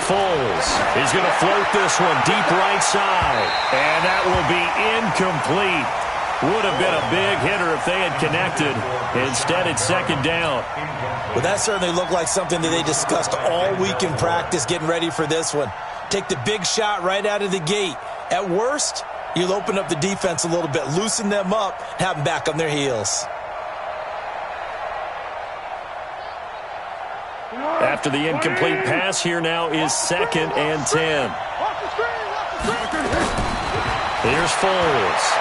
Foles is going to float this one deep right side. And that will be incomplete. Would have been a big hitter if they had connected. Instead, it's second down. Well, that certainly looked like something that they discussed all week in practice, getting ready for this one. Take the big shot right out of the gate. At worst, you'll open up the defense a little bit, loosen them up, have them back on their heels. After the incomplete pass, here now is 2nd and 10. Here's Foles.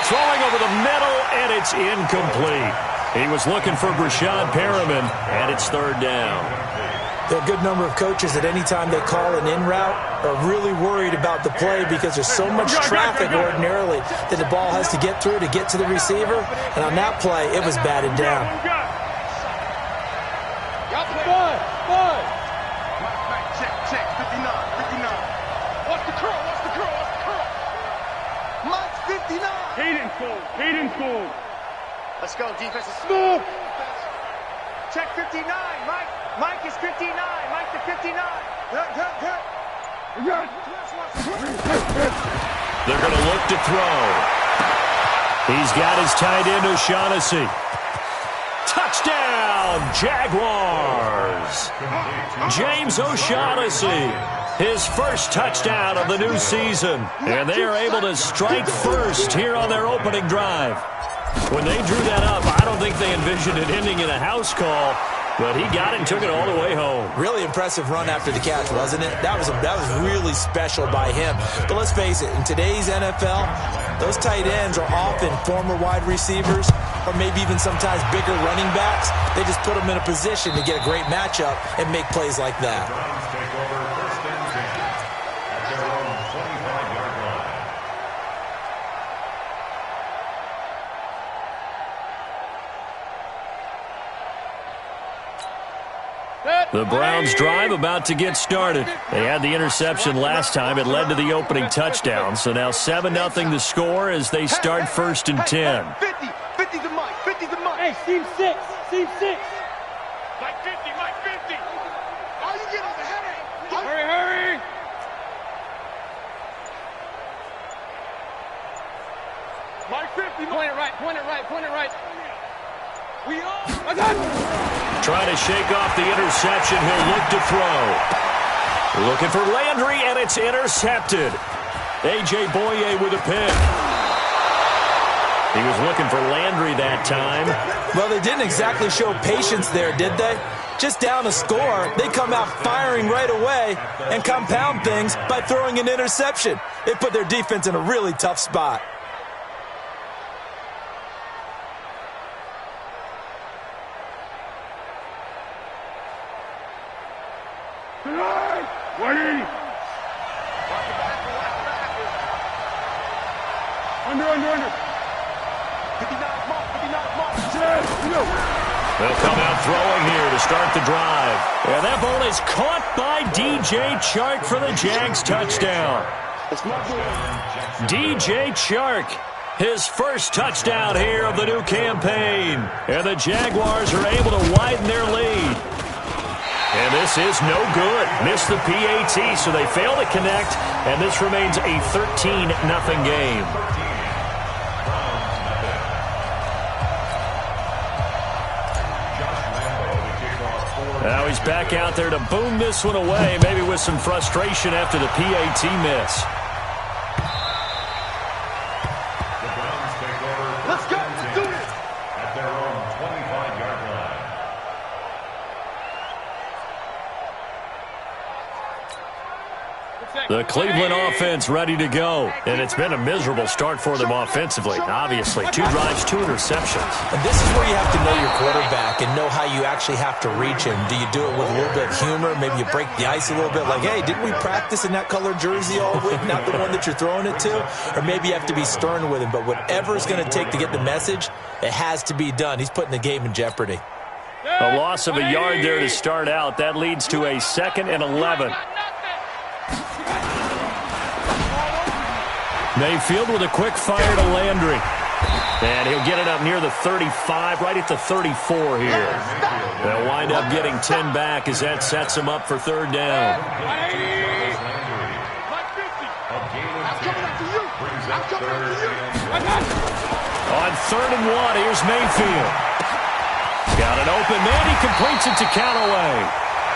Throwing over the middle, and it's incomplete. He was looking for Brashad Perriman, and it's 3rd down. There are a good number of coaches that any time they call an in route are really worried about the play because there's so much traffic ordinarily that the ball has to get through to get to the receiver. And on that play, it was batted down. Check, 59. What's the curl? Mike's 59. Hayden Fool. Let's go, defense is smooth. Check 59, Mike is 59. Mike to 59. They're going to look to throw. He's got his tight end, O'Shaughnessy. Touchdown, Jaguars! James O'Shaughnessy, his first touchdown of the new season. And they are able to strike first here on their opening drive. When they drew that up, I don't think they envisioned it ending in a house call, but he got it and took it all the way home. Really impressive run after the catch, wasn't it? That was really special by him. But let's face it, in today's NFL, those tight ends are often former wide receivers or maybe even sometimes bigger running backs. They just put them in a position to get a great matchup and make plays like that. The Browns' drive about to get started. They had the interception last time. It led to the opening touchdown. So now 7-0 the score as they start 1st and 10. 50 to Mike. Hey, Team 6. Mike 50. Oh, you get on the head. Hurry. Mike 50. Point it right. I got it. Trying to shake off the interception. He'll look to throw. Looking for Landry, and it's intercepted. A.J. Boye with a pick. He was looking for Landry that time. Well, they didn't exactly show patience there, did they? Just down a score, they come out firing right away and compound things by throwing an interception. They put their defense in a really tough spot. Under. 59 Mark. They'll come out throwing here to start the drive. And that ball is caught by DJ Chark for the Jags touchdown. DJ Chark, his first touchdown here of the new campaign. And the Jaguars are able to widen their lead. And this is no good. Missed the PAT, so they fail to connect. And this remains a 13-0 game. Now he's back out there to boom this one away, maybe with some frustration after the PAT miss. Let's go. Let's do it. At their own 25-yard line. The Cleveland offense ready to go. And it's been a miserable start for them offensively. Obviously, 2 drives, 2 interceptions. And this is where you have to know your quarterback and know how you actually have to reach him. Do you do it with a little bit of humor? Maybe you break the ice a little bit like, hey, didn't we practice in that colored jersey all week? Not the one that you're throwing it to? Or maybe you have to be stern with him. But whatever it's going to take to get the message, it has to be done. He's putting the game in jeopardy. A loss of a yard there to start out. That leads to a 2nd and 11. Mayfield with a quick fire to Landry. And he'll get it up near the 35, right at the 34 here. They'll wind wind up getting 10 back as that sets them up for third down. On 3rd and 1, here's Mayfield. Got an open man. He completes it to Callaway.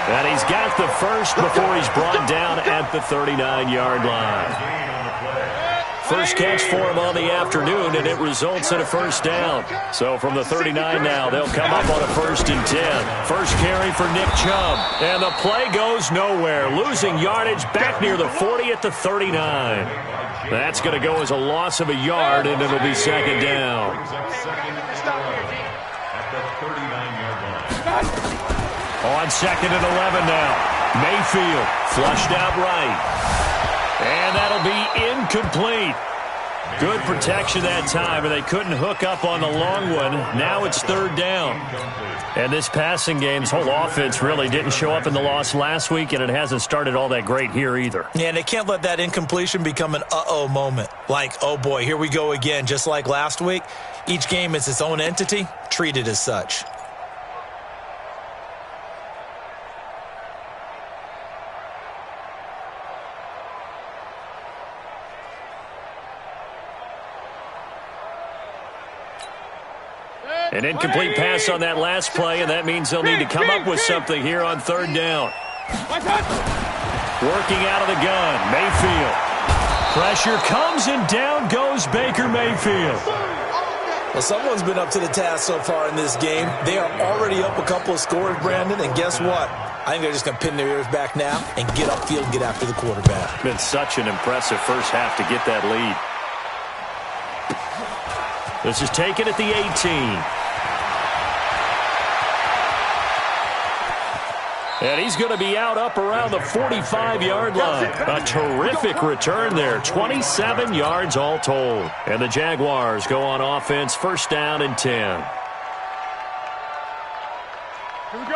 And he's got the first before he's brought down at the 39-yard line. First catch for him on the afternoon, and it results in a first down. So from the 39 now, they'll come up on a 1st and 10. First carry for Nick Chubb. And the play goes nowhere. Losing yardage back near the 40 at the 39. That's going to go as a loss of a yard, and it'll be 2nd down. On 2nd and 11 now. Mayfield flushed out right. And that'll be incomplete. Good protection that time, and they couldn't hook up on the long one. Now it's 3rd down. And this passing game's whole offense really didn't show up in the loss last week, and it hasn't started all that great here either. Yeah, and they can't let that incompletion become an uh-oh moment. Like, oh boy, here we go again, just like last week. Each game is its own entity, treat it as such. An incomplete pass on that last play, and that means they'll need to come up with something here on 3rd down. Working out of the gun, Mayfield. Pressure comes, and down goes Baker Mayfield. Well, someone's been up to the task so far in this game. They are already up a couple of scores, Brandon, and guess what? I think they're just going to pin their ears back now and get upfield and get after the quarterback. Been such an impressive first half to get that lead. This is taken at the 18. And he's going to be out up around the 45-yard line. A terrific return there. 27 yards all told. And the Jaguars go on offense, 1st down and 10.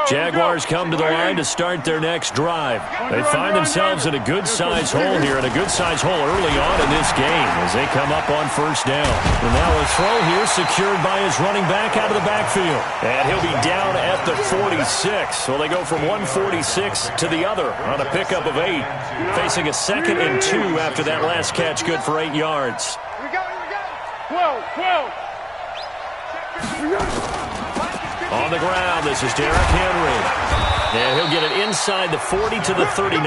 Jaguars come to the line to start their next drive. They find themselves in a good-sized hole here, and a good-sized hole early on in this game as they come up on 1st down. And now a throw here secured by his running back out of the backfield. And he'll be down at the 46. So they go from 146 to the other on a pickup of 8. Facing a 2nd and 2 after that last catch, good for 8 yards. Here we go. 12. On the ground, this is Derrick Henry. And he'll get it inside the 40 to the 39.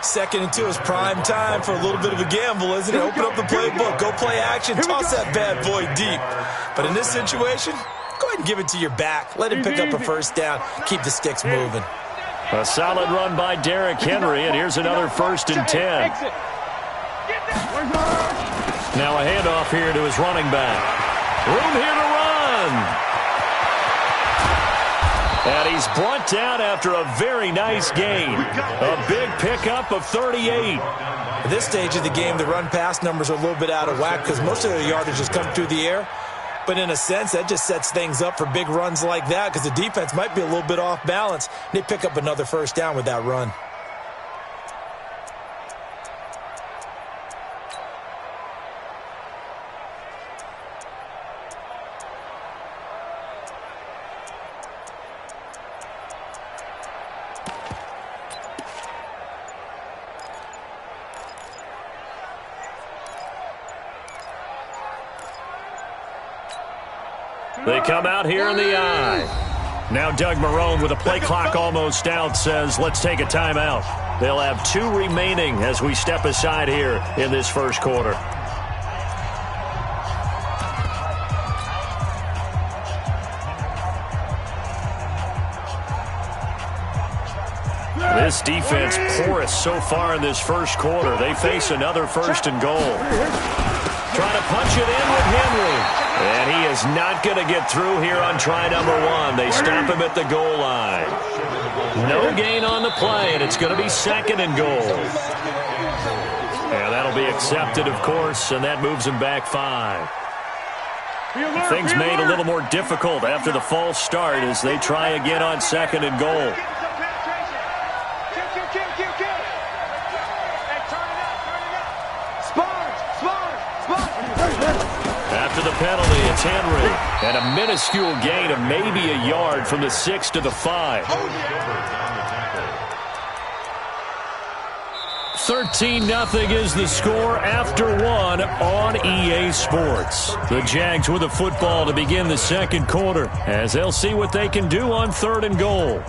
2nd and 2 is prime time for a little bit of a gamble, isn't it? Open up the playbook, go play action, toss that bad boy deep. But in this situation, go ahead and give it to your back. Let him pick up a 1st down. Keep the sticks moving. A solid run by Derrick Henry, and here's another 1st and 10. Now a handoff here to his running back. Room here to run. And he's brought down after a very nice gain. A big pickup of 38. At this stage of the game, the run-pass numbers are a little bit out of whack because most of their yardage has come through the air. But in a sense, that just sets things up for big runs like that because the defense might be a little bit off balance. They pick up another 1st down with that run. They come out here in the eye. Now Doug Marrone, with a play clock almost out, says, let's take a timeout. They'll have 2 remaining as we step aside here in this 1st quarter. This defense porous so far in this 1st quarter. They face another 1st and goal. Trying to punch it in with Henry. And he is not going to get through here on try number 1. They stop him at the goal line. No gain on the play, and it's going to be 2nd and goal. And that'll be accepted, of course, and that moves him back 5. Things made a little more difficult after the false start as they try again on 2nd and goal. After the penalty, it's Henry. And a minuscule gain of maybe a yard from the 6 to the 5. 13-0 is the score after 1 on EA Sports. The Jags with the football to begin the second quarter as they'll see what they can do on 3rd and goal.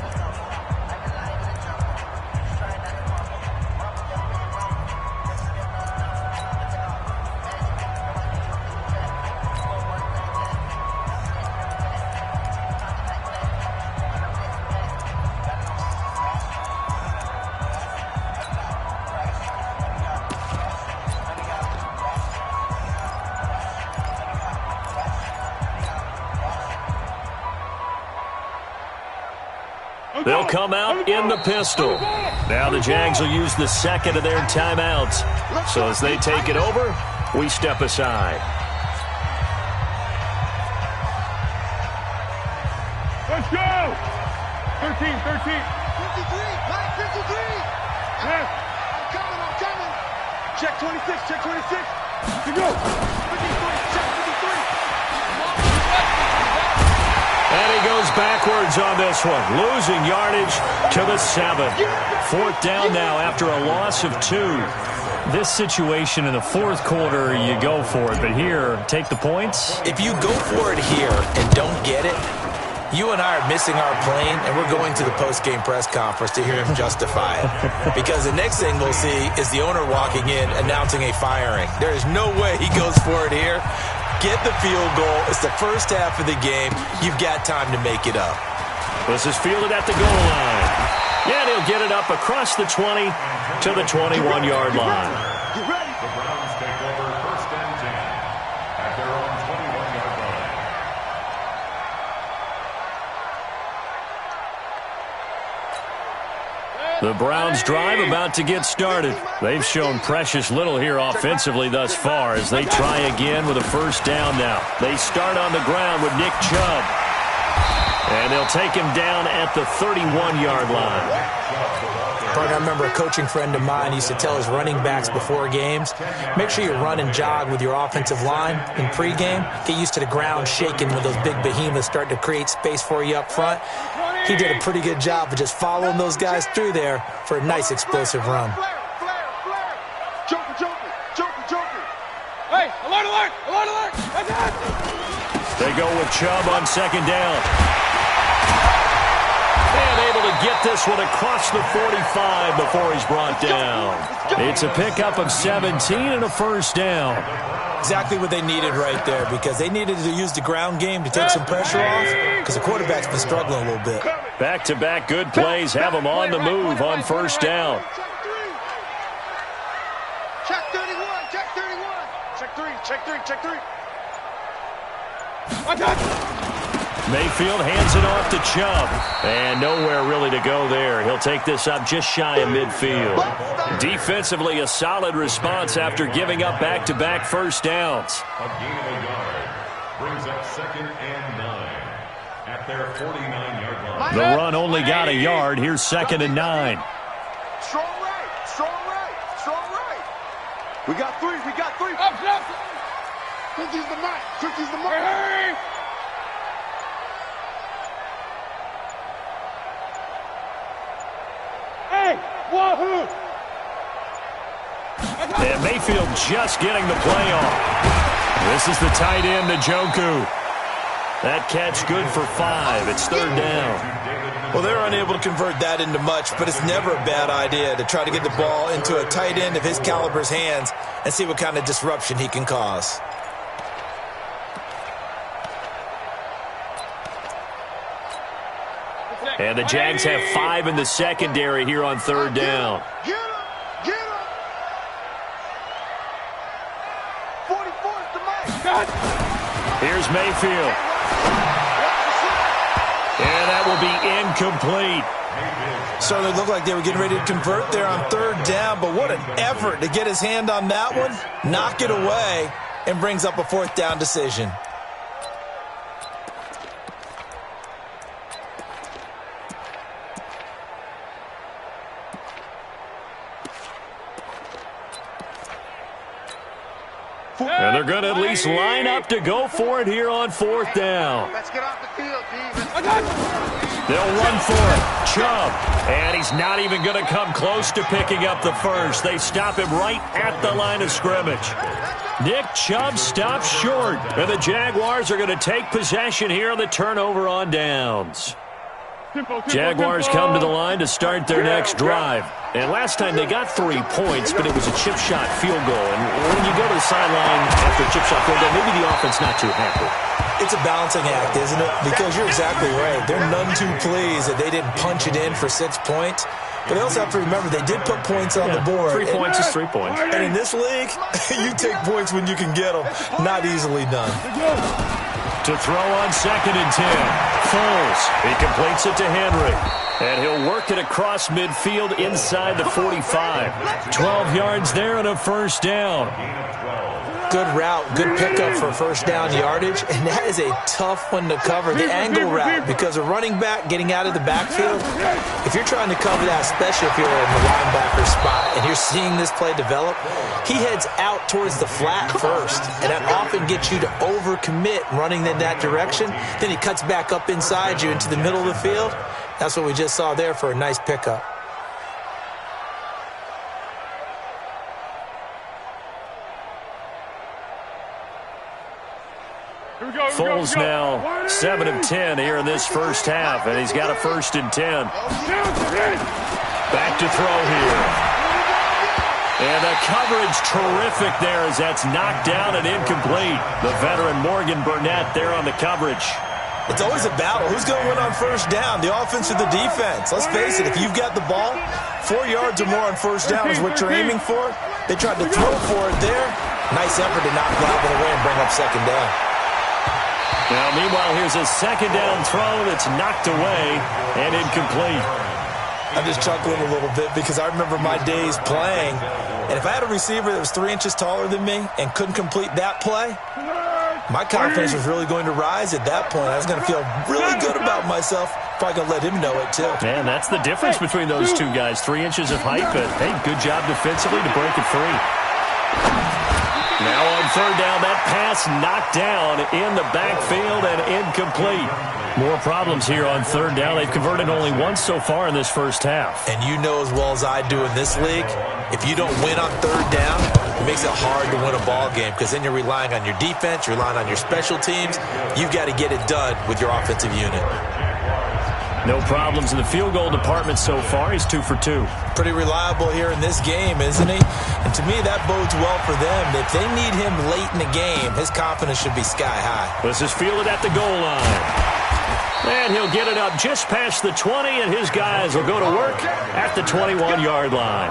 They'll come out in the pistol. Now the Jags will use the second of their timeouts. So as they take it over, we step aside. Let's go! 13, 13. 53, Mike, 53. Yes. I'm coming. Check 26, check 26. To go. 53, check 53. And he goes backwards on this one, losing yardage to the 7. 4th down now after a loss of 2. This situation in the 4th quarter, you go for it. But here, take the points. If you go for it here and don't get it, you and I are missing our plane, and we're going to the post-game press conference to hear him justify it. Because the next thing we'll see is the owner walking in announcing a firing. There is no way he goes for it here. Get the field goal. It's the first half of the game. You've got time to make it up. This is fielded at the goal line. And he'll get it up across the 20 to the 21-yard line. You ready? The Browns take over 1st and 10 at their own 21-yard line. The Browns drive about to get started. They've shown precious little here offensively thus far as they try again with a 1st down now. They start on the ground with Nick Chubb. And they'll take him down at the 31-yard line. Partner, I remember a coaching friend of mine used to tell his running backs before games, make sure you run and jog with your offensive line in pregame. Get used to the ground shaking when those big behemoths start to create space for you up front. He did a pretty good job of just following those guys through there for a nice explosive run. Joker. Hey, alert! That's it! They go with Chubb on 2nd down. And able to get this one across the 45 before he's brought down. It's a pickup of 17 and a 1st down. Exactly what they needed right there, because they needed to use the ground game to take some pressure off, because the quarterback's been struggling a little bit. Back-to-back good plays have them on the move on 1st down. Check 31, check 31. Check 3. I got Mayfield hands it off to Chubb. And nowhere really to go there. He'll take this up just shy of midfield. Defensively, a solid response after giving up back-to-back 1st downs. A gain of a yard brings up 2nd and 9 at their 49-yard line. The run only got a yard. Here's 2nd and 9. Strong right. We got 3. up. Quickie's the mark. Hurry! Hey, wahoo! And Mayfield just getting the play off. This is the tight end, Njoku. That catch good for 5. It's 3rd down. Well, they're unable to convert that into much, but it's never a bad idea to try to get the ball into a tight end of his caliber's hands and see what kind of disruption he can cause. And the Jags have 5 in the secondary here on 3rd down. Get him! 44's the Mike. Here's Mayfield. And that will be incomplete. Certainly looked like they were getting ready to convert there on 3rd down, but what an effort to get his hand on that one, knock it away, and brings up a 4th down decision. And they're going to at least line up to go for it here on 4th down. Let's get off the field, team. They'll run for it. Chubb. And he's not even going to come close to picking up the first. They stop him right at the line of scrimmage. Nick Chubb stops short. And the Jaguars are going to take possession here on the turnover on downs. Jaguars come to the line to start their next drive. And last time they got 3 points, but it was a chip shot field goal. And when you go to the sideline after a chip shot field goal, maybe the offense not too happy. It's a balancing act, isn't it? Because you're exactly right. They're none too pleased that they didn't punch it in for 6 points. But they also have to remember they did put points on the board. 3 points is 3 points. And in this league, you take points when you can get them. Not easily done. To throw on 2nd and 10. Foles. He completes it to Henry. And he'll work it across midfield inside the 45. 12 yards there and a first down. Good route, good pickup for first down yardage, and that is a tough one to cover, the angle route, because a running back getting out of the backfield, if you're trying to cover that, especially if you're in the linebacker spot and you're seeing this play develop, he heads out towards the flat first, and that often gets you to overcommit running in that direction. Then he cuts back up inside you into the middle of the field. That's what we just saw there for a nice pickup. Foles now 7 of 10 here in this first half, and he's got a 1st and 10. Back to throw here. And the coverage terrific there as that's knocked down and incomplete. The veteran Morgan Burnett there on the coverage. It's always a battle. Who's going to win on first down, the offense or the defense? Let's face it, if you've got the ball, 4 yards or more on first down is what you're aiming for. They tried to throw for it there. Nice effort to knock it away and bring up 2nd down. Now, meanwhile, here's a 2nd down throw that's knocked away and incomplete. I'm just chuckling a little bit because I remember my days playing, and if I had a receiver that was 3 inches taller than me and couldn't complete that play, my confidence was really going to rise at that point. I was going to feel really good about myself. Probably going to let him know it, too. Man, that's the difference between those two guys. 3 inches of height, but, hey, good job defensively to break it free. Now on 3rd down, that pass knocked down in the backfield and incomplete. More problems here on 3rd down. They've converted only once so far in this first half. And you know as well as I do in this league, if you don't win on 3rd down, it makes it hard to win a ball game because then you're relying on your defense, you're relying on your special teams. You've got to get it done with your offensive unit. No problems in the field goal department so far. He's 2 for 2. Pretty reliable here in this game, isn't he? And to me, that bodes well for them. If they need him late in the game, his confidence should be sky high. This is fielded at the goal line. And he'll get it up just past the 20, and his guys will go to work at the 21-yard line.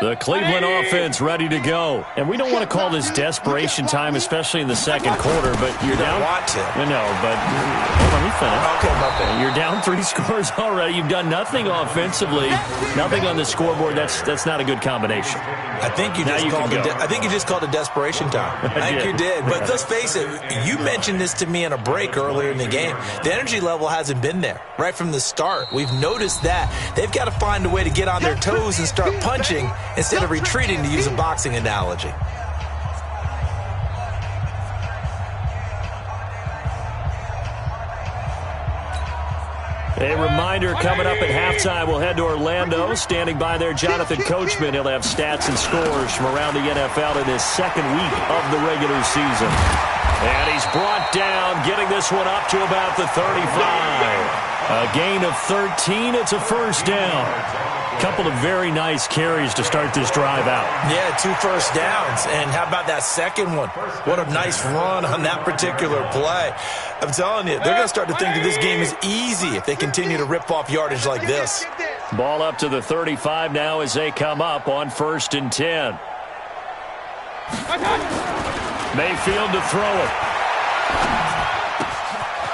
The Cleveland offense ready to go. And we don't want to call this desperation time, especially in the 2nd quarter, but you're down. Want to. No, but let me finish. Okay, my bad. You're down 3 scores already. You've done nothing offensively, nothing on the scoreboard. That's not a good combination. I think you just called it desperation time. I think you did. But let's face it, you mentioned this to me in a break earlier in the game. The energy level hasn't been there right from the start. We've noticed that. They've got to find a way to get on their toes and start punching instead of retreating, to use a boxing analogy. A reminder coming up at halftime. We'll head to Orlando. Standing by there, Jonathan Coachman. He'll have stats and scores from around the NFL in his 2nd week of the regular season. And he's brought down, getting this one up to about the 35. A gain of 13. It's a first down. Couple of very nice carries to start this drive out. Yeah, 2 first downs. And how about that second one? What a nice run on that particular play. I'm telling you, they're going to start to think that this game is easy if they continue to rip off yardage like this. Ball up to the 35 now as they come up on 1st and 10. Mayfield to throw it.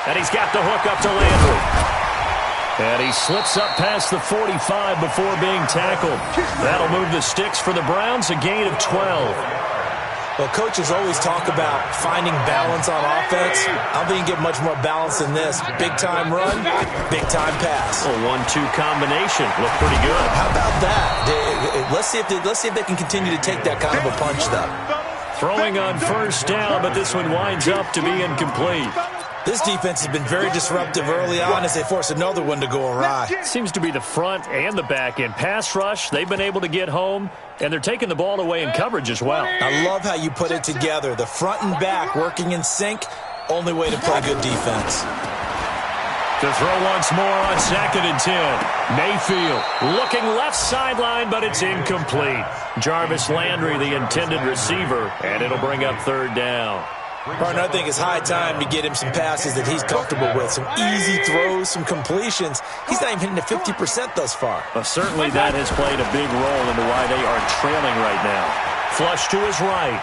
And he's got the hook up to Landry. And he slips up past the 45 before being tackled. That'll move the sticks for the Browns, a gain of 12. Well, coaches always talk about finding balance on offense. I don't think you get much more balance than this. Big-time run, big-time pass. A 1-2 combination. Looked pretty good. How about that? Let's see if they can continue to take that kind of a punch, though. Throwing on first down, but this one winds up to be incomplete. This defense has been very disruptive early on as they force another one to go awry. Seems to be the front and the back end. Pass rush, they've been able to get home, and they're taking the ball away in coverage as well. I love how you put it together. The front and back working in sync, only way to play good defense. To throw once more on 2nd and 10. Mayfield looking left sideline, but it's incomplete. Jarvis Landry, the intended receiver, and it'll bring up 3rd down. Partner, I think it's high time to get him some passes that he's comfortable with. Some easy throws, some completions. He's not even hitting the 50% thus far. Well, certainly that has played a big role into why they are trailing right now. Flush to his right.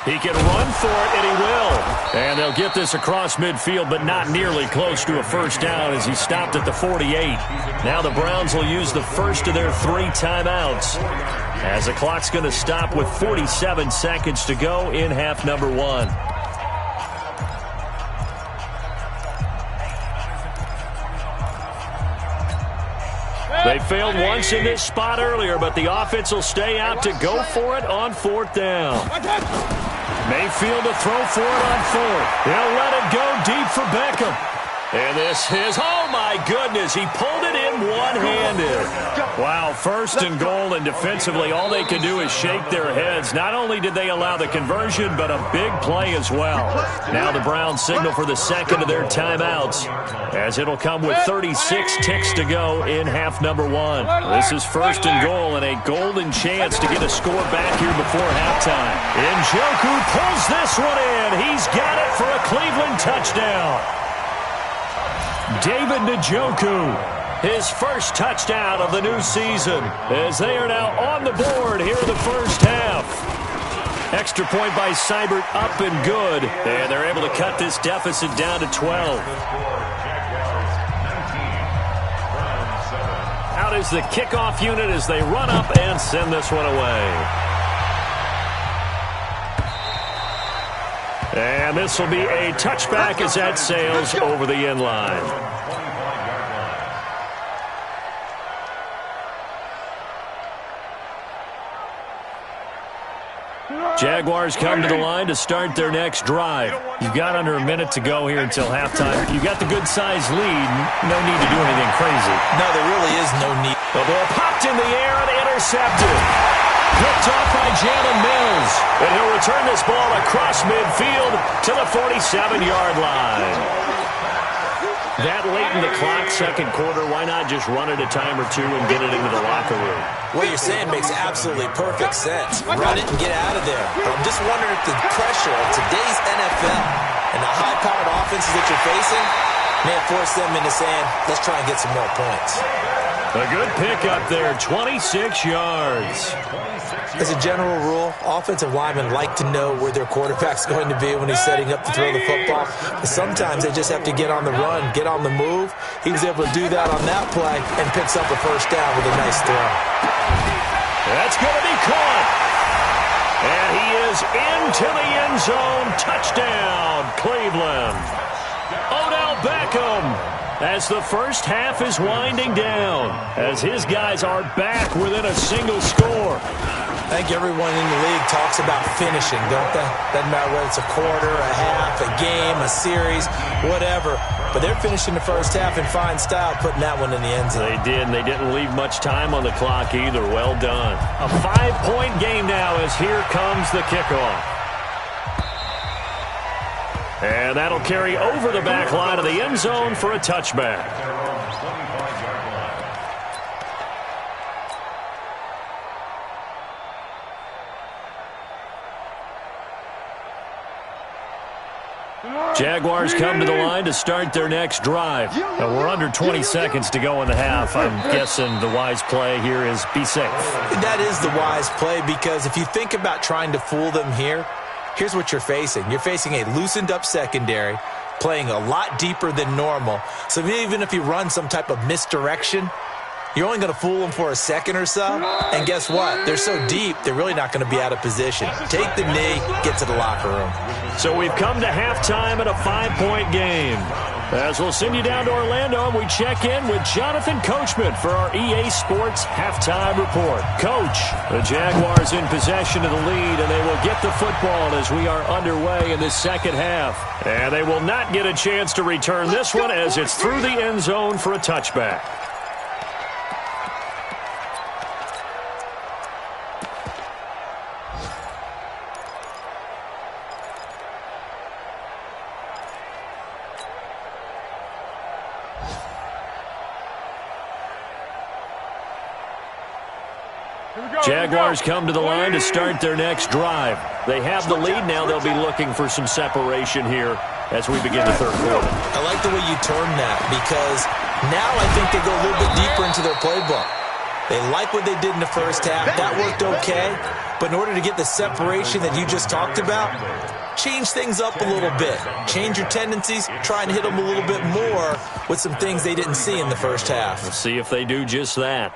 He can run for it, and he will. And they'll get this across midfield, but not nearly close to a first down as he stopped at the 48. Now the Browns will use the first of their 3 timeouts as the clock's going to stop with 47 seconds to go in half number 1. They failed once in this spot earlier, but the offense will stay out to go for it on 4th down. Mayfield to throw for it on 4th. He'll let it go deep for Beckham. And this is, oh my goodness, he pulled it in one-handed. Wow, 1st and goal, and defensively all they can do is shake their heads. Not only did they allow the conversion, but a big play as well. Now the Browns signal for the 2nd of their timeouts, as it'll come with 36 ticks to go in half number 1. This is 1st and goal and a golden chance to get a score back here before halftime. Njoku pulls this one in. He's got it for a Cleveland touchdown. David Njoku, his first touchdown of the new season, as they are now on the board here in the first half. Extra point by Seibert up and good, and they're able to cut this deficit down to 12. Out is the kickoff unit as they run up and send this one away. And this will be a touchback as that sails over the end line. Jaguars come to the line to start their next drive. You've got under a minute to go here until halftime. You've got the good-sized lead. No need to do anything crazy. No, there really is no need. The ball popped in the air and intercepted. Picked off by Jalen Mills. And he'll return this ball across midfield to the 47-yard line. That late in the clock, 2nd quarter, why not just run it a time or two and get it into the locker room? What you're saying makes absolutely perfect sense. Run it and get out of there. But I'm just wondering if the pressure of today's NFL and the high-powered offenses that you're facing may have forced them into saying, let's try and get some more points. A good pick up there, 26 yards. As a general rule, offensive linemen like to know where their quarterback's going to be when he's setting up to throw the football. But sometimes they just have to get on the run, get on the move. He was able to do that on that play and picks up a first down with a nice throw. That's going to be caught. And he is into the end zone. Touchdown, Cleveland. Odell Beckham, as the first half is winding down, as his guys are back within a single score. I think everyone in the league talks about finishing, don't they? Doesn't matter whether it's a quarter, a half, a game, a series, whatever. But they're finishing the first half in fine style, putting that one in the end zone. They did, and they didn't leave much time on the clock either. Well done. A 5-point game now as here comes the kickoff. And that'll carry over the back line of the end zone for a touchback. Jaguars come to the line to start their next drive. And we're under 20 seconds to go in the half. I'm guessing the wise play here is be safe. That is the wise play, because if you think about trying to fool them here, here's what you're facing. You're facing a loosened up secondary. playing a lot deeper than normal. So even if you run some type of misdirection, you're only going to fool them for a second or so. And guess what? They're so deep, they're really not going to be out of position. Take the knee, get to the locker room. So we've come to halftime at a 5-point game. As we'll send you down to Orlando, and we check in with Jonathan Coachman for our EA Sports Halftime Report. Coach, the Jaguars in possession of the lead, and they will get the football as we are underway in this second half. And they will not get a chance to return this one as it's through the end zone for a touchback. Jaguars come to the line to start their next drive. They have the lead now. They'll be looking for some separation here as we begin the third quarter. I like the way you term that because now I think they go a little bit deeper into their playbook. They like what they did in the first half. That worked okay. But in order to get the separation that you just talked about, change things up a little bit. Change your tendencies. Try and hit them a little bit more with some things they didn't see in the first half. Let's see if they do just that.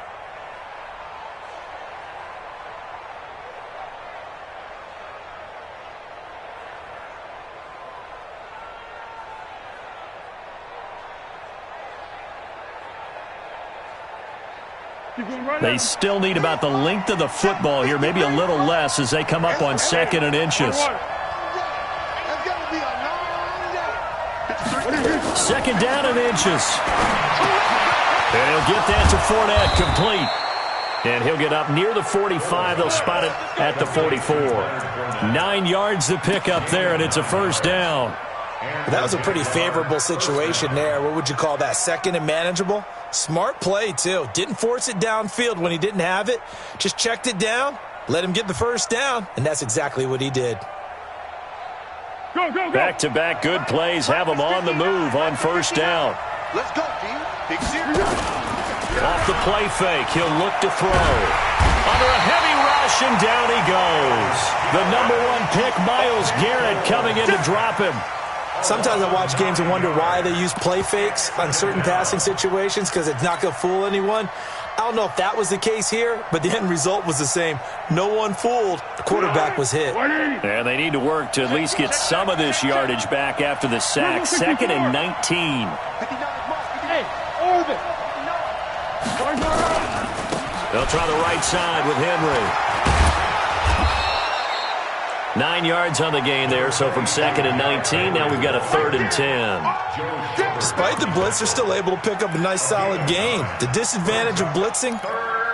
They still need about the length of the football here, maybe a little less as they come up on 2nd and inches. 2nd down and inches. And he'll get that to Fournette, complete. And he'll get up near the 45. They'll spot it at the 44. 9 yards to pick up there, and it's a first down. That was a pretty favorable situation there. What would you call that? 2nd and manageable? Smart play, too. Didn't force it downfield when he didn't have it. Just checked it down, let him get the first down, and that's exactly what he did. Go, go, go. Back-to-back good plays have them on the move on first down. Let's go, team. Big series. Off the play fake, he'll look to throw. Under a heavy rush, and down he goes. The #1 pick, Myles Garrett, coming in to drop him. Sometimes I watch games and wonder why they use play fakes on certain passing situations because it's not going to fool anyone. I don't know if that was the case here, but the end result was the same. No one fooled. The quarterback was hit. And they need to work to at least get some of this yardage back after the sack. 2nd and 19. Hey, orbit. They'll try the right side with Henry. 9 yards on the gain there, so from 2nd and 19, now we've got a 3rd and 10. Despite the blitz, they're still able to pick up a nice solid gain. The disadvantage of blitzing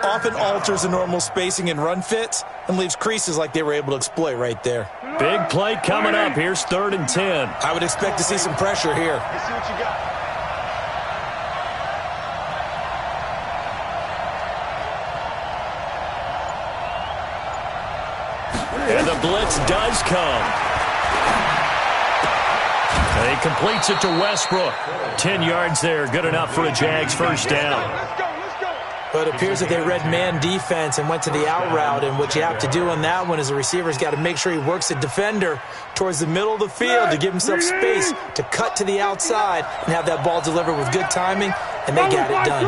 often alters the normal spacing and run fits and leaves creases like they were able to exploit right there. Big play coming up. Here's 3rd and 10. I would expect to see some pressure here. Let's see what you got. And the blitz does come. And he completes it to Westbrook. 10 yards there, good enough for a Jags first down. Let's go, let's go. But it appears that they read man defense and went to the out route, and what you have to do on that one is the receiver's got to make sure he works the defender towards the middle of the field to give himself space to cut to the outside and have that ball delivered with good timing, and they got it done.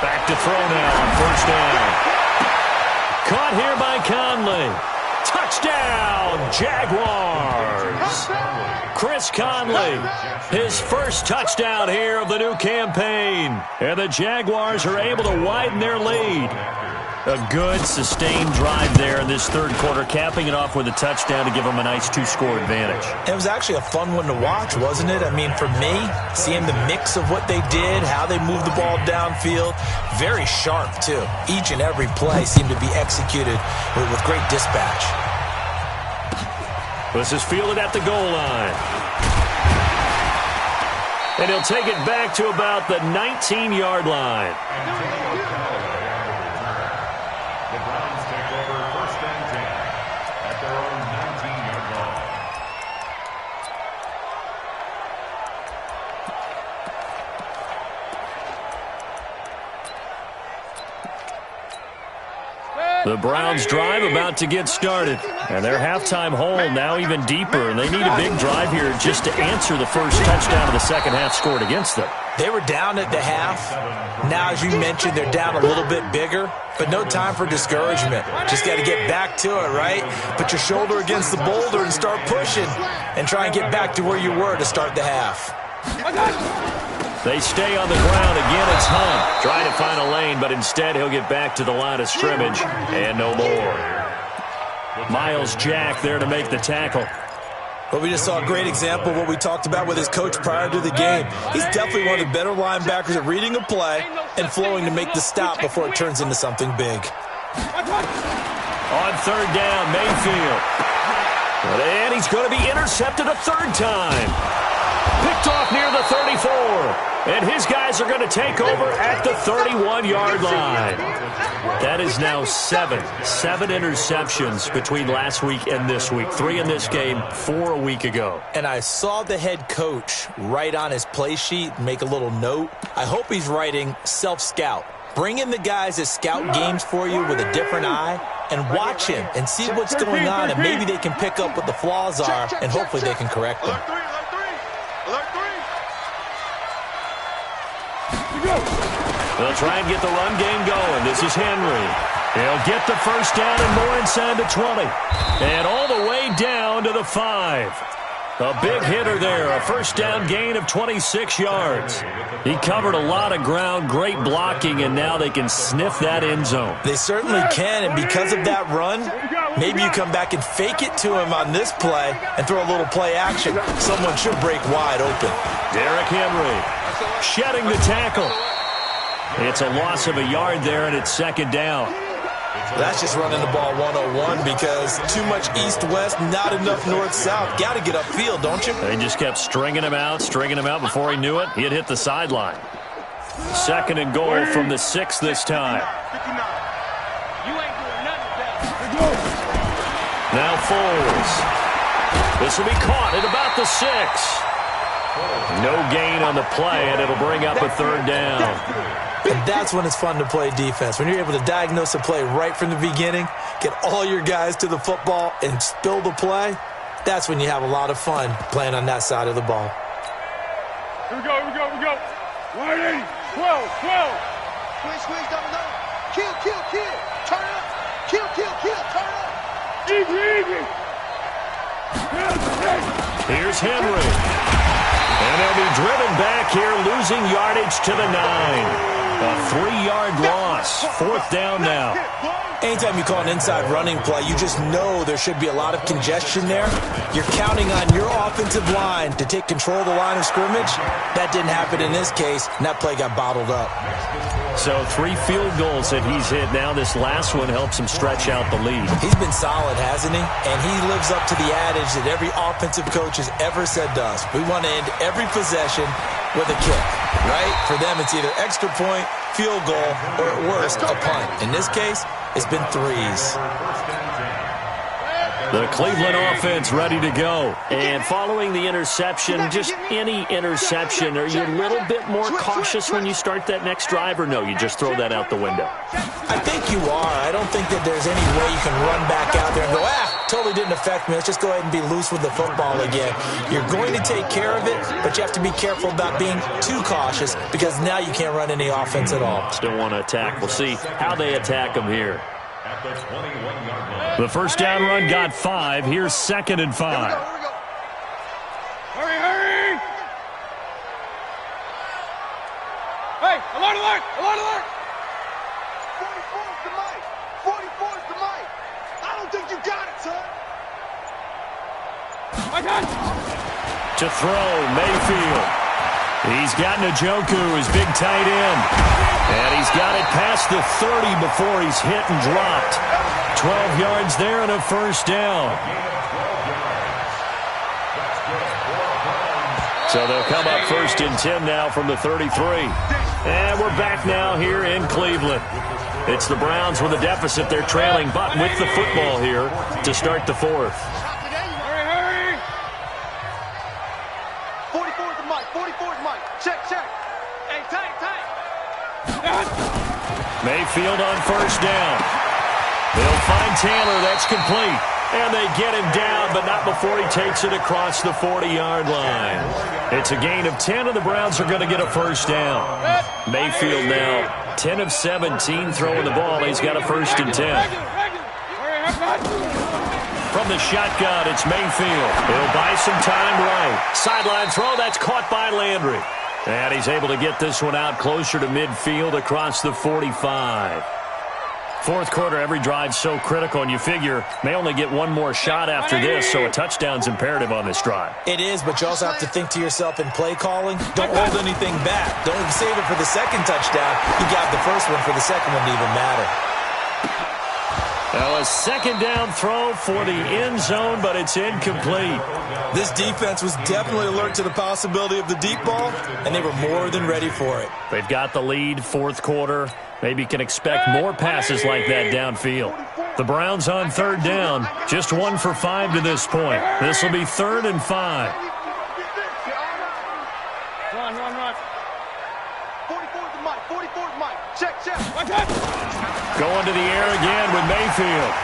Back to throw now on first down. Caught here by Conley. Touchdown, Jaguars. Chris Conley, his first touchdown here of the new campaign. And the Jaguars are able to widen their lead. A good, sustained drive there in this third quarter, capping it off with a touchdown to give them a nice 2-score advantage. It was actually a fun one to watch, wasn't it? I mean, for me, seeing the mix of what they did, how they moved the ball downfield, very sharp, too. Each and every play seemed to be executed with great dispatch. This is fielded at the goal line. And he'll take it back to about the 19-yard line. The Browns take over 1st and 10 at their own 19-yard line. Hey! The Browns drive about to get started. And their halftime hole now even deeper. And they need a big drive here just to answer the first touchdown of the second half scored against them. They were down at the half. Now, as you mentioned, they're down a little bit bigger. But no time for discouragement. Just got to get back to it, right? Put your shoulder against the boulder and start pushing. And try and get back to where you were to start the half. They stay on the ground. Again, it's Hunt. Trying to find a lane, but instead he'll get back to the line of scrimmage. And no more. Miles Jack there to make the tackle. Well, we just saw a great example of what we talked about with his coach prior to the game. He's definitely one of the better linebackers at reading a play and flowing to make the stop before it turns into something big. On third down, Mayfield. And he's going to be intercepted a third time. Picked off near the 34. And his guys are going to take over at the 31-yard line. That is now seven interceptions between last week and this week. 3 in this game, 4 a week ago. And I saw the head coach write on his play sheet, make a little note. I hope he's writing self-scout. Bring in the guys that scout games for you with a different eye and watch him and see what's going on, and maybe they can pick up what the flaws are, and hopefully they can correct them. They'll try and get the run game going. This is Henry. He'll get the first down and more inside the 20. And all the way down to the 5. A big hitter there. A first down gain of 26 yards. He covered a lot of ground. Great blocking, and now they can sniff that end zone. They certainly can, and because of that run, maybe you come back and fake it to him on this play and throw a little play action. Someone should break wide open. Derrick Henry shedding the tackle. It's a loss of a yard there, and it's second down. That's just running the ball 101 because too much east-west, not enough north-south. Got to get upfield, don't you? They just kept stringing him out before he knew it. He'd hit the sideline. Second and goal from the 6 this time. Now Foles. This will be caught at about the 6. No gain on the play, and it'll bring up a third down. And that's when it's fun to play defense. When you're able to diagnose a play right from the beginning, get all your guys to the football, and spill the play, that's when you have a lot of fun playing on that side of the ball. Here we go. 180, 12. Squeeze, double down. Kill. Turn up. Kill, turn up. Easy. Here's Henry. And they'll be driven back here, losing yardage to the 9. A 3-yard loss. Fourth down now. Anytime you call an inside running play, you just know there should be a lot of congestion there. You're counting on your offensive line to take control of the line of scrimmage. That didn't happen in this case, and that play got bottled up. So 3 field goals that he's hit now. This last one helps him stretch out the lead. He's been solid, hasn't he? And he lives up to the adage that every offensive coach has ever said to us. We want to end every possession with a kick, right? For them, it's either extra point, field goal, or at worst, a punt. In this case, it's been 3s. The Cleveland offense ready to go. And following the interception, just any interception, are you a little bit more cautious when you start that next drive, or no, you just throw that out the window? I think you are. I don't think that there's any way you can run back out there and go, totally didn't affect me. Let's just go ahead and be loose with the football again. You're going to take care of it, but you have to be careful about being too cautious because now you can't run any offense at all. Still want to attack. We'll see how they attack them here. The first down run got 5. Here's 2nd and 5. Hurry! Hey, alert! 44's the mic. I don't think you got it, son. To throw, Mayfield. He's got Njoku, his big tight end. And he's got it past the 30 before he's hit and dropped. 12 yards there and a first down. So they'll come up 1st and 10 now from the 33. And we're back now here in Cleveland. It's the Browns with a deficit. They're trailing, but with the football here to start the 4th. Hurry! 44's the mic. Check. Hey, tight. Mayfield on first down. They'll find Taylor. That's complete. And they get him down, but not before he takes it across the 40-yard line. It's a gain of 10, and the Browns are going to get a first down. Mayfield now 10 of 17 throwing the ball. He's got a 1st and 10. From the shotgun, it's Mayfield. He'll buy some time right. Sideline throw, that's caught by Landry. And he's able to get this one out closer to midfield across the 45. Fourth quarter, every drive's so critical, and you figure may only get one more shot after this, so a touchdown's imperative on this drive. It is, but you also have to think to yourself in play calling, don't hold anything back. Don't save it for the second touchdown. You got the first one for the second one to even matter. Now a second down throw for the end zone, but it's incomplete. This defense was definitely alert to the possibility of the deep ball, and they were more than ready for it. They've got the lead, fourth quarter. Maybe can expect more passes like that downfield. The Browns on third down, just 1 for 5 to this point. This will be 3rd and 5. Run. 44's the mic. 44's mic. Check. Going to the air again with Mayfield.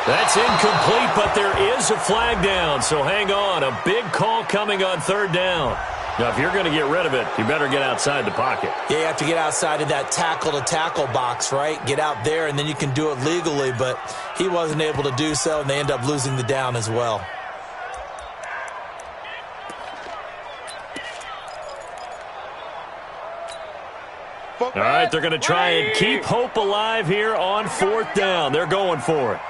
That's incomplete, but there is a flag down, so hang on. A big call coming on third down. Now, if you're going to get rid of it, you better get outside the pocket. Yeah, you have to get outside of that tackle-to-tackle box, right? Get out there, and then you can do it legally, but he wasn't able to do so, and they end up losing the down as well. All right, they're going to try and keep hope alive here on fourth down. They're going for it.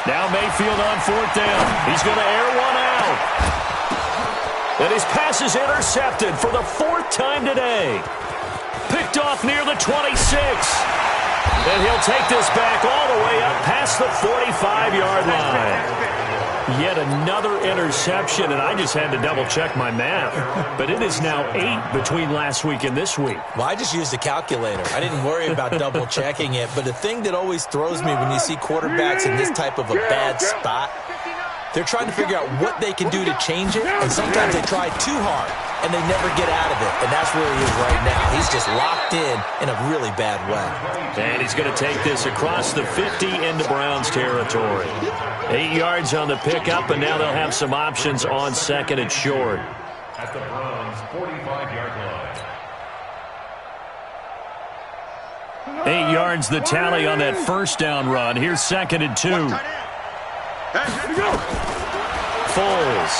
Now Mayfield on fourth down. He's going to air one out. And his pass is intercepted for the 4th time today. Picked off near the 26. And he'll take this back all the way up past the 45-yard line. Yet another interception, and I just had to double-check my math. But it is now 8 between last week and this week. Well, I just used a calculator. I didn't worry about double-checking it. But the thing that always throws me when you see quarterbacks in this type of a bad spot, they're trying to figure out what they can do to change it, and sometimes they try too hard, and they never get out of it. And that's where he is right now. He's just locked in a really bad way. And he's going to take this across the 50 into Browns territory. 8 yards on the pickup, and now they'll have some options on second and short. At the Browns' 45-yard line. 8 yards the tally on that first down run. Here's 2nd and 2. Foles.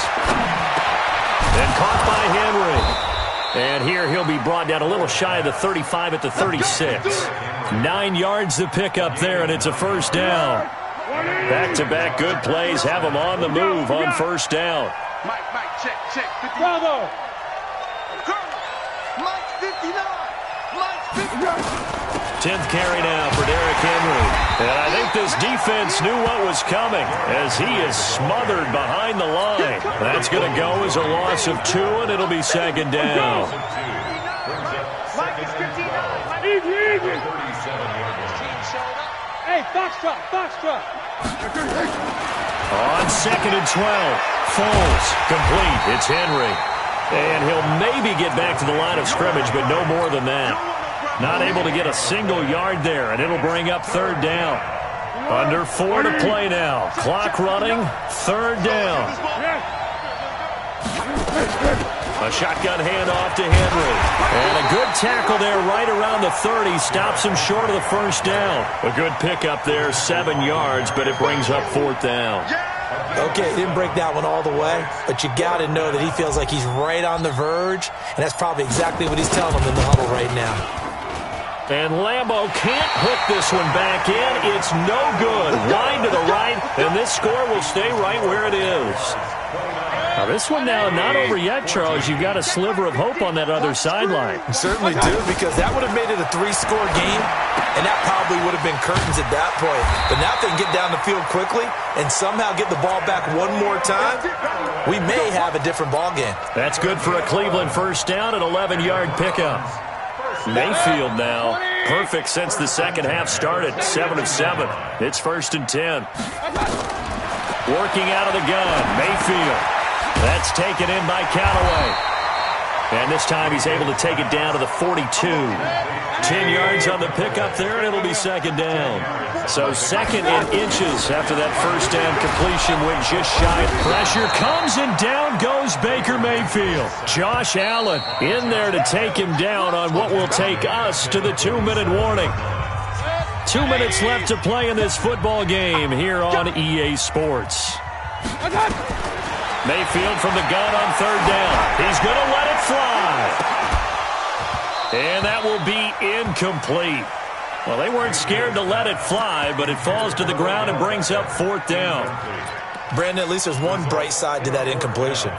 And caught by Henry. And here he'll be brought down a little shy of the 35 at the 36. 9 yards the pickup there, and it's a first down. Back-to-back good plays have him on the move on first down. Mike, check. Bravo. Mike 59. Mike 59. 10th carry now for Derrick Henry. And I think this defense knew what was coming as he is smothered behind the line. That's going to go as a loss of 2, and it'll be 2nd down. Mike is 59. Easy. Hey, Foxtrot. On 2nd and 12, Foles complete. It's Henry. And he'll maybe get back to the line of scrimmage, but no more than that. Not able to get a single yard there, and it'll bring up third down. Under 4 to play now. Clock running, third down. A shotgun handoff to Henry. And a good tackle there right around the 30. Stops him short of the first down. A good pickup there, 7 yards, but it brings up 4th down. Okay, didn't break that one all the way, but you got to know that he feels like he's right on the verge, and that's probably exactly what he's telling them in the huddle right now. And Lambeau can't hook this one back in. It's no good. Line to the right, and this score will stay right where it is. Now this one now not over yet, Charles. You've got a sliver of hope on that other sideline. You certainly do, because that would have made it a 3-score game, and that probably would have been curtains at that point. But now if they can get down the field quickly and somehow get the ball back one more time, we may have a different ball game. That's good for a Cleveland first down, an 11-yard pickup. Mayfield now, perfect since the second half started, 7 of 7. It's 1st and 10. Working out of the gun, Mayfield. That's taken in by Callaway. And this time he's able to take it down to the 42. 10 yards on the pickup there, and it'll be second down. So second and inches after that first down completion went just shy. Pressure comes, and down goes Baker Mayfield. Josh Allen in there to take him down on what will take us to the 2-minute warning. 2 minutes left to play in this football game here on EA Sports. Mayfield from the gun on third down. He's going to let it fly. And that will be incomplete. Well, they weren't scared to let it fly, but it falls to the ground and brings up fourth down. Brandon, at least there's one bright side to that incompletion.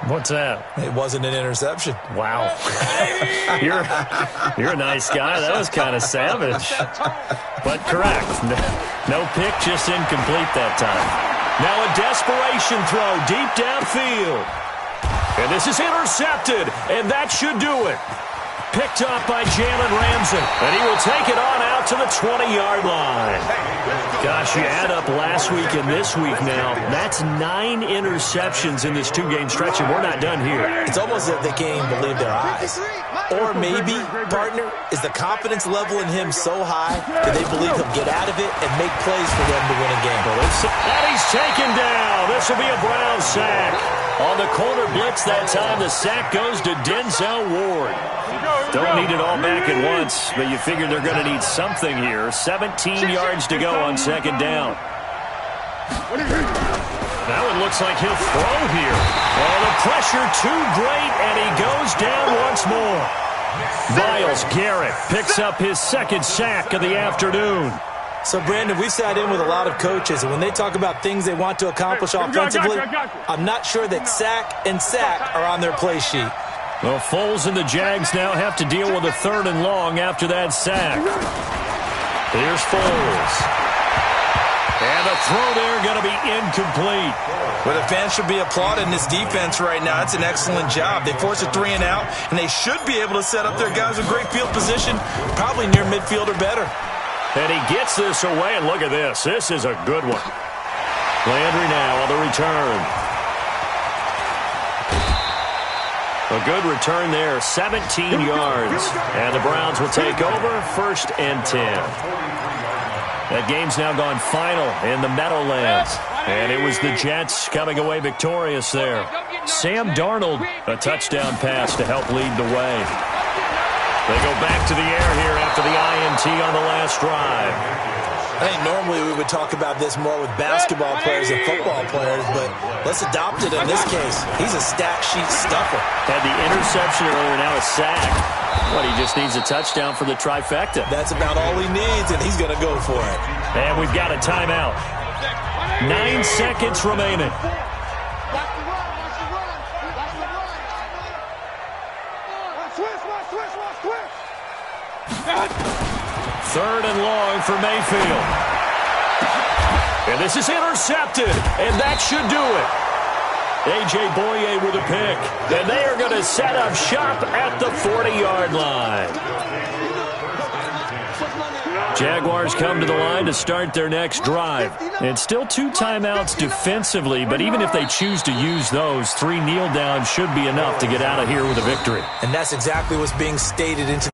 What's that? It wasn't an interception. Wow. You're a nice guy. That was kind of savage. But correct. No pick, just incomplete that time. Now a desperation throw deep downfield. And this is intercepted, and that should do it. Picked up by Jalen Ramsey, and he will take it on out to the 20-yard line. Gosh, you add up last week and this week now, that's 9 interceptions in this 2-game stretch, and we're not done here. It's almost as if they can't even believe their eyes. Or maybe, partner, is the confidence level in him so high that they believe he'll get out of it and make plays for them to win a game. And he's taken down. This will be a Brown sack. On the corner blitz that time, the sack goes to Denzel Ward. Don't need it all back at once, but you figure they're going to need something here. 17 yards to go on second down. That one looks like he'll throw here. Oh, the pressure too great, and he goes down once more. Myles Garrett picks up his second sack of the afternoon. So, Brandon, we've sat in with a lot of coaches, and when they talk about things they want to accomplish offensively, I'm not sure that sack and sack are on their play sheet. Well, Foles and the Jags now have to deal with a 3rd and long after that sack. Here's Foles. And the throw there going to be incomplete. Well, the fans should be applauding this defense right now. It's an excellent job. They force a 3 and out, and they should be able to set up their guys with great field position, probably near midfield or better. And he gets this away, and look at this. This is a good one. Landry now on the return. A good return there, 17 yards. And the Browns will take over, 1st and 10. That game's now gone final in the Meadowlands. And it was the Jets coming away victorious there. Sam Darnold, a touchdown pass to help lead the way. They go back to the air here after the INT on the last drive. I think normally we would talk about this more with basketball players and football players, but let's adopt it in this case. He's a stat sheet stuffer. Had the interception earlier, now a sack. What, he just needs a touchdown for the trifecta. That's about all he needs, and he's going to go for it. And we've got a timeout. 9 seconds remaining. Third and long for Mayfield. And this is intercepted, and that should do it. A.J. Boye with a pick. And they are going to set up shop at the 40-yard line. Jaguars come to the line to start their next drive. And still 2 timeouts defensively, but even if they choose to use those, 3 kneel downs should be enough to get out of here with a victory. And that's exactly what's being stated into